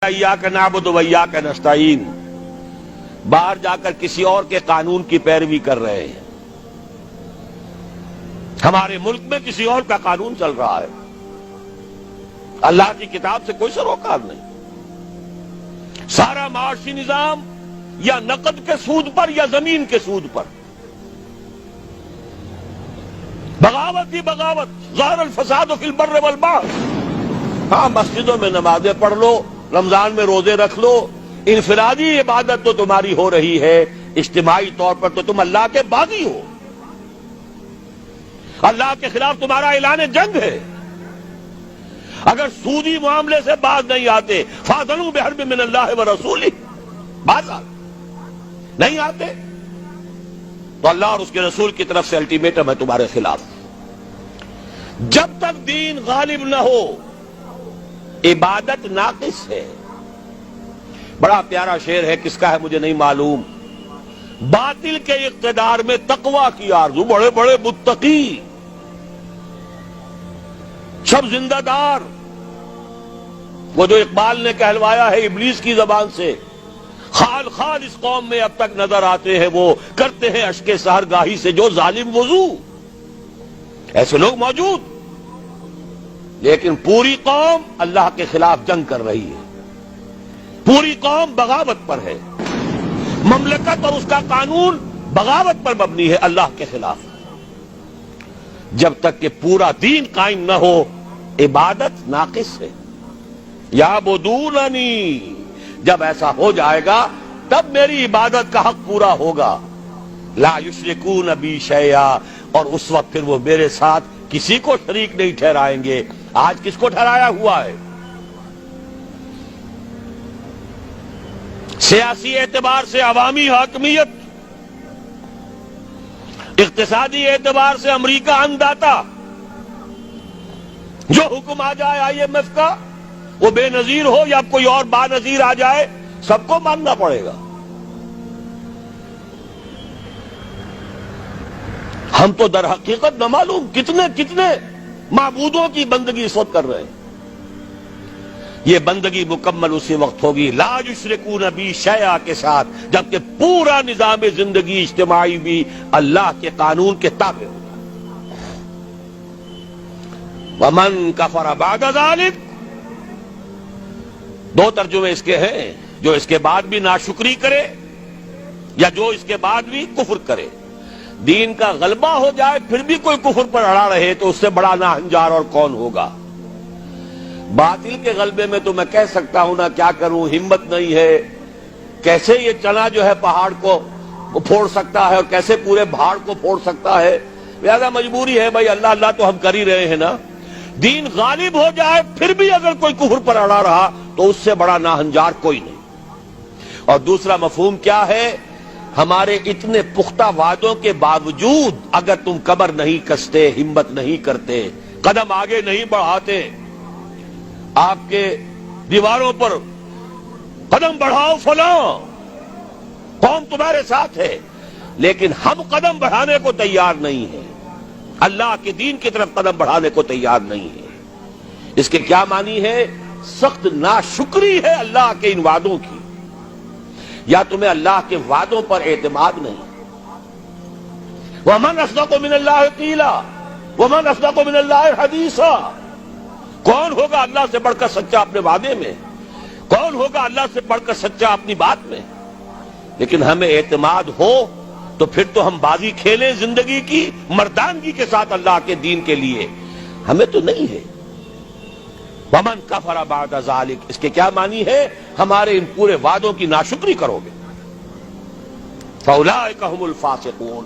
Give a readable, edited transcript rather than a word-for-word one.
इय्याक नअबुदु व इय्याक नस्तईन, बाहर जाकर किसी और के कानून की पैरवी कर रहे हैं। हमारे मुल्क में किसी और का कानून चल रहा है, अल्लाह की किताब से कोई सरोकार नहीं। सारा माशी निजाम या नकद के सूद पर या जमीन के सूद पर, बगावत ही बगावत। ज़ाहरल फसाद फिल बर्र वल बहर। हाँ, मस्जिदों में नमाजें पढ़ लो, रमजान में रोजे रख लो, इनफरादी इबादत तो तुम्हारी हो रही है, इज्तिमाई तौर पर तो तुम अल्लाह के बागी हो। अल्लाह के खिलाफ तुम्हारा ऐलान जंग है। अगर सूदी मामले से बाज नहीं आते, फाज़नु बिहर्बिन मिनल्लाहि व रसूलिही, बाज नहीं आते तो अल्लाह और उसके रसूल की तरफ से अल्टीमेटम है तुम्हारे खिलाफ। जब तक दीन गालिब न हो, इबादत नाकिस है। बड़ा प्यारा शेर है, किसका है मुझे नहीं मालूम। बातिल के इक़्तिदार में तकवा की आरज़ू, बड़े बड़े मुत्तकी सब जिंदादार। वो जो इकबाल ने कहलवाया है इब्लीस की जबान से, खाल खाल इस कौम में अब तक नजर आते हैं, वो करते हैं अश्के सहरगाही से जो जालिम वजू। ऐसे लोग मौजूद, लेकिन पूरी कौम अल्लाह के खिलाफ जंग कर रही है। पूरी कौम बगावत पर है। ममलकत और उसका कानून बगावत पर मबनी है, अल्लाह के खिलाफ। जब तक कि पूरा दीन कायम न हो, इबादत नाकिस है। याबुदूननी, जब ऐसा हो जाएगा तब मेरी इबादत का हक पूरा होगा। ला युश्रिकून बी शैया, और उस वक्त फिर वो मेरे साथ किसी को शरीक नहीं ठहराएंगे। आज किसको ठहराया हुआ है? सियासी एतबार से अवामी हाकमियत, इक्तिसादी एतबार से अमरीका अन्नदाता। जो हुक्म आ जाए IMF का, वो बेनजीर हो या कोई और बानजीर आ जाए, सबको मानना पड़ेगा। हम तो दर हकीकत न मालूम कितने कितने माबूदों की बंदगी इस वक्त कर रहे हैं। ये बंदगी मुकम्मल उसी वक्त होगी ला युश्रिकून बी शैया के साथ, जबकि पूरा निजाम जिंदगी इज्तिमाई भी अल्लाह के कानून के ताबे होगा। वमन कफर बाद ज़ालिक, दो तर्जुमे इसके हैं, जो इसके बाद भी नाशुक्री करे या जो इसके बाद भी कुफ्र करे। दीन का गलबा हो जाए फिर भी कोई कुफ्र पर अड़ा रहे तो उससे बड़ा नाहंजार और कौन होगा। बातिल के गलबे में तो मैं कह सकता हूं ना, क्या करूं, हिम्मत नहीं है। कैसे ये चना जो है पहाड़ को फोड़ सकता है और कैसे पूरे पहाड़ को फोड़ सकता है। लिहाजा मजबूरी है भाई, अल्लाह अल्लाह तो हम कर ही रहे हैं ना। दीन गालिब हो जाए फिर भी अगर कोई कुफ्र पर अड़ा रहा तो उससे बड़ा नाहंजार कोई नहीं। और दूसरा मफहूम क्या है, हमारे इतने पुख्ता वादों के बावजूद अगर तुम कमर नहीं कसते, हिम्मत नहीं करते, कदम आगे नहीं बढ़ाते, आपके दीवारों पर कदम बढ़ाओ फलां, कौम तुम्हारे साथ है, लेकिन हम कदम बढ़ाने को तैयार नहीं है, अल्लाह के दीन की तरफ कदम बढ़ाने को तैयार नहीं है। इसके क्या मानी है? सख्त नाशुक्री है अल्लाह के इन वादों की, या तुम्हें अल्लाह के वादों पर एतमाद नहीं। वमन अस्दक़ु मिनल्लाहि क़ीला वमन अस्दक़ु मिनल्लाहि हदीसा, कौन होगा अल्लाह से बढ़कर सच्चा अपने वादे में, कौन होगा अल्लाह से बढ़कर सच्चा अपनी बात में। लेकिन हमें एतमाद हो तो फिर तो हम बाजी खेलें जिंदगी की मर्दानगी के साथ अल्लाह के दीन के लिए, हमें तो नहीं है। वमन कफर बाद ज़ालिक, इसके क्या मानी है? हमारे इन पूरे वादों की नाशुक्री करोगे। फौलाइका हुमुल फासिकून।